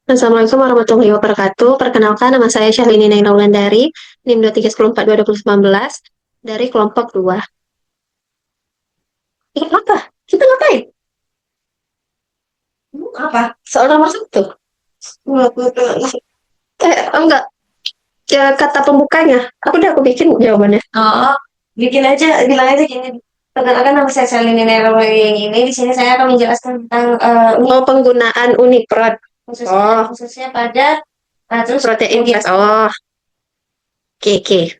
Assalamualaikum warahmatullahi wabarakatuh. Perkenalkan, nama saya Syahlini Naila Wulandari, NIM 231422019, dari kelompok 2. Apa? Kita ngapain? Apa? Soal nomor 1. Enggak. Ya, kata pembukanya. Aku bikin jawabannya. Oh, bikin aja, bilang aja gini. Perkenalkan, nama saya Syahlini Naila Wulandari ini. Di sini saya akan menjelaskan tentang penggunaan Uniprot. Khususnya pada terus protein gas. Oh, oke, oke.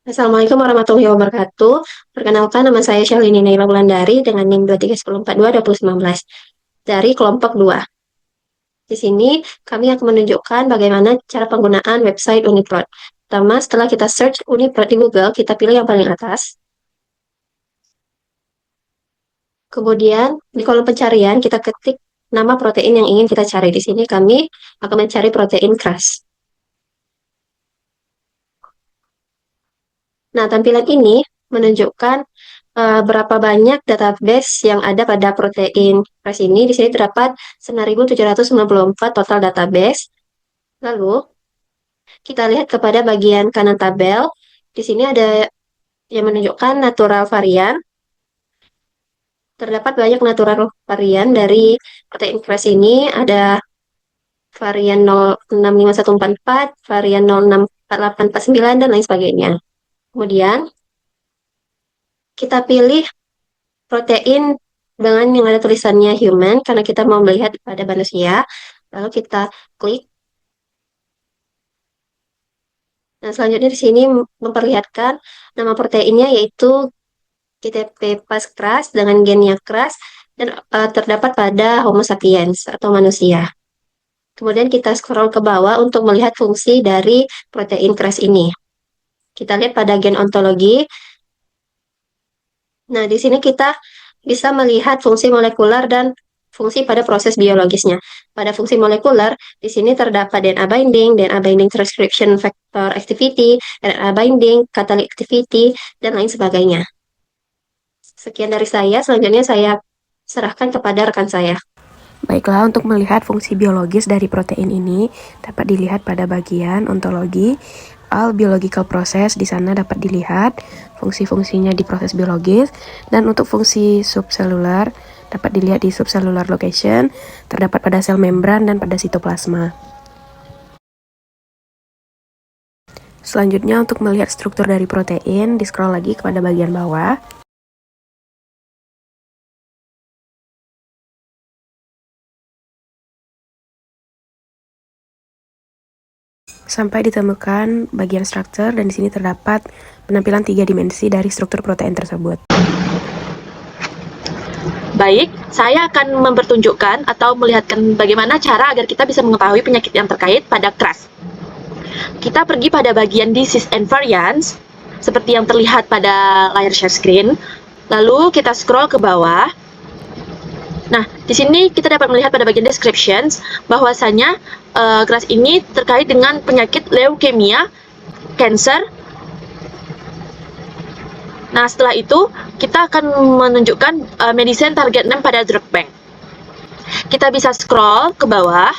Assalamualaikum warahmatullahi wabarakatuh. Perkenalkan, nama saya Syahlini Naila Wulandari dengan NIM 231422019 dari kelompok 2. Di sini kami akan menunjukkan bagaimana cara penggunaan website Uniprot. Pertama, setelah kita search Uniprot di Google, kita pilih yang paling atas. Kemudian di kolom pencarian kita ketik nama protein yang ingin kita cari. Di sini kami akan mencari protein KRAS. Nah, tampilan ini menunjukkan berapa banyak database yang ada pada protein KRAS ini. Di sini terdapat 9.794 total database. Lalu, kita lihat kepada bagian kanan tabel. Di sini ada yang menunjukkan natural varian. Terdapat banyak natural varian dari protein KRAS ini. Ada varian 065144, varian 064849, dan lain sebagainya. Kemudian, kita pilih protein dengan yang ada tulisannya human, karena kita mau melihat pada manusia. Lalu kita klik. Nah, selanjutnya di sini memperlihatkan nama proteinnya yaitu GTP pas KRAS dengan gennya KRAS dan terdapat pada Homo sapiens atau manusia. Kemudian kita scroll ke bawah untuk melihat fungsi dari protein KRAS ini. Kita lihat pada gen ontologi. Nah, di sini kita bisa melihat fungsi molekuler dan fungsi pada proses biologisnya. Pada fungsi molekuler, di sini terdapat DNA binding transcription factor activity, RNA binding, catalytic activity, dan lain sebagainya. Sekian dari saya, selanjutnya saya serahkan kepada rekan saya. Baiklah, untuk melihat fungsi biologis dari protein ini dapat dilihat pada bagian ontologi. All biological process di sana dapat dilihat fungsi-fungsinya di proses biologis, dan untuk fungsi subselular dapat dilihat di subcellular location, terdapat pada sel membran dan pada sitoplasma. Selanjutnya, untuk melihat struktur dari protein, di scroll lagi kepada bagian bawah. Sampai ditemukan bagian struktur, dan di sini terdapat penampilan 3 dimensi dari struktur protein tersebut. Baik, saya akan mempertunjukkan atau melihatkan bagaimana cara agar kita bisa mengetahui penyakit yang terkait pada KRAS. Kita pergi pada bagian Disease and Variants, seperti yang terlihat pada layar share screen. Lalu kita scroll ke bawah. Nah, di sini kita dapat melihat pada bagian descriptions bahwasanya KRAS ini terkait dengan penyakit leukemia, cancer. Nah, setelah itu kita akan menunjukkan medicine target name pada drug bank. Kita bisa scroll ke bawah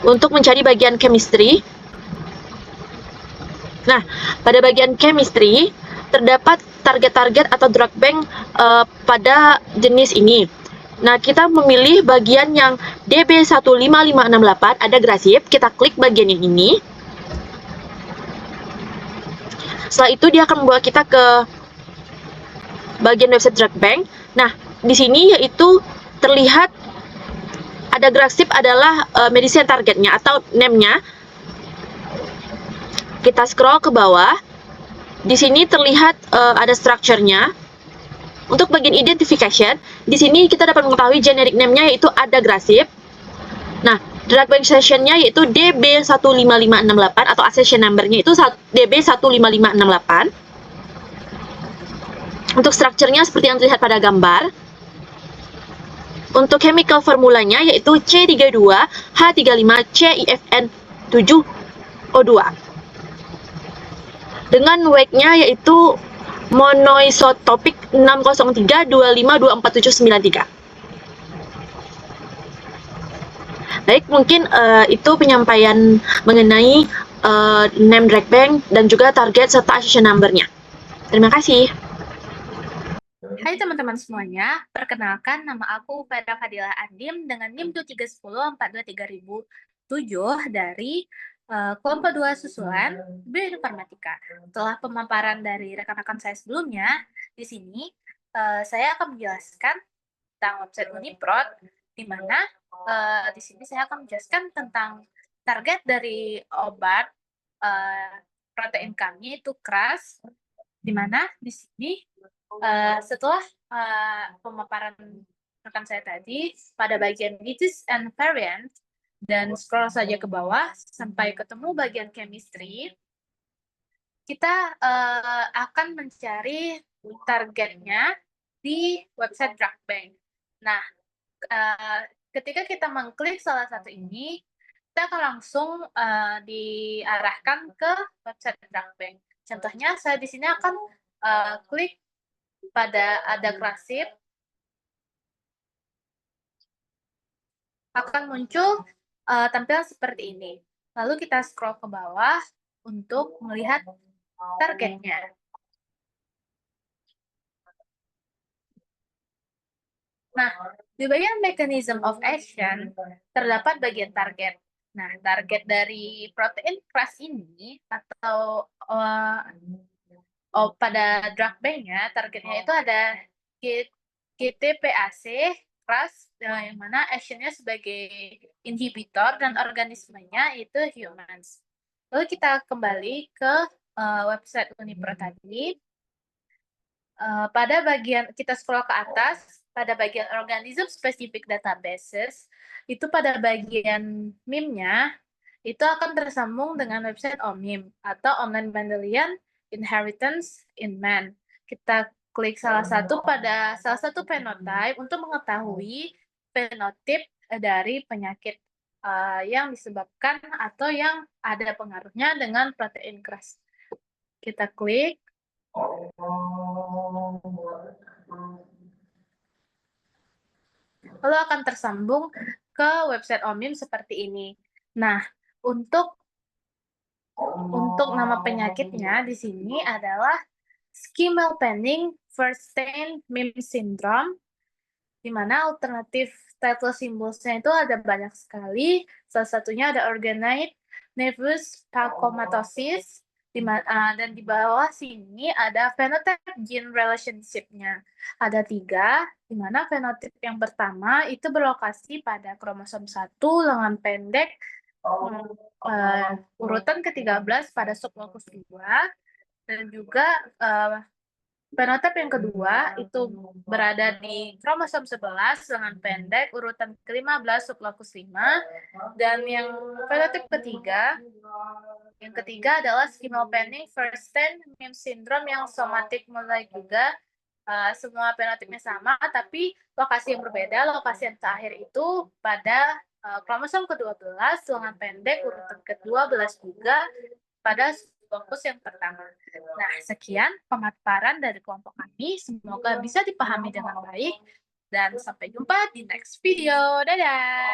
untuk mencari bagian chemistry. Nah, pada bagian chemistry terdapat target-target atau drug bank pada jenis ini. Nah, kita memilih bagian yang DB15568, ada grasip. Kita klik bagian yang ini. Setelah itu dia akan membawa kita ke bagian website drug bank. Nah, di sini yaitu terlihat ada grasip adalah medicine targetnya atau name-nya. Kita scroll ke bawah. Di sini terlihat ada structure-nya. Untuk bagian identification, di sini kita dapat mengetahui generic name-nya yaitu ada grasip. Nah, drug bank session-nya yaitu DB15568 atau accession number-nya itu DB15568. Untuk structure-nya seperti yang terlihat pada gambar. Untuk chemical formulanya yaitu C32H35CIFN7O2. Dengan weight-nya yaitu monoisotopik 60325247793. Baik, mungkin itu penyampaian mengenai name drag bank dan juga target serta accession number-nya. Terima kasih. Hai teman-teman semuanya, perkenalkan nama aku Fedra Fadila Andim dengan NIM 2310423007 dari kelompok 2 susulan Bioinformatika. Setelah pemaparan dari rekan-rekan saya sebelumnya, di sini saya akan menjelaskan tentang website Uniprot, di mana di sini saya akan menjelaskan tentang target dari obat protein kami itu KRAS, di mana di sini setelah pemaparan rekan saya tadi pada bagian disease and variant dan scroll saja ke bawah sampai ketemu bagian chemistry, kita akan mencari targetnya di website drug bank. Nah, ketika kita mengklik salah satu ini, kita akan langsung diarahkan ke website drug bank. Contohnya, saya di sini akan klik pada adagrasib, akan muncul tampilan seperti ini. Lalu kita scroll ke bawah untuk melihat targetnya. Nah, di bagian mechanism of action terdapat bagian target. Nah, target dari protein KRAS ini atau pada drug bank-nya, targetnya itu ada GTPAC, KRAS, yang mana action-nya sebagai inhibitor dan organismenya itu humans. Lalu kita kembali ke website Uniprot tadi. Pada bagian, kita scroll ke atas, pada bagian organism specific databases, itu pada bagian MIM-nya, itu akan tersambung dengan website OMIM, atau Online Mendelian Inheritance in Man. Kita klik salah satu phenotype untuk mengetahui fenotip dari penyakit yang disebabkan atau yang ada pengaruhnya dengan protein KRAS. Kita klik. Lalu akan tersambung ke website OMIM seperti ini. Nah, untuk nama penyakitnya di sini adalah Schimmelpenning Verstein MIM Syndrome, di mana alternatif title symbols-nya itu ada banyak sekali. Salah satunya ada Organized Nervous Phacomatosis, dan di bawah sini ada phenotype gene relationship-nya. Ada 3, di mana fenotip yang pertama itu berlokasi pada kromosom 1 lengan pendek, urutan ke-13 pada sublokus 2, dan juga fenotip yang kedua itu berada di kromosom 11 lengan pendek urutan ke-15 sublokus 5, dan yang fenotip ketiga adalah Schimmelpenning Verstein MIM Syndrome yang somatik mulai juga. Semua fenotipnya sama, tapi lokasi yang berbeda. Lokasi yang terakhir itu pada kromosom ke-12 lengan pendek urutan ke-12 juga pada fokus yang pertama. Nah, sekian pemaparan dari kelompok kami. Semoga bisa dipahami dengan baik. Dan sampai jumpa di next video. Dadah!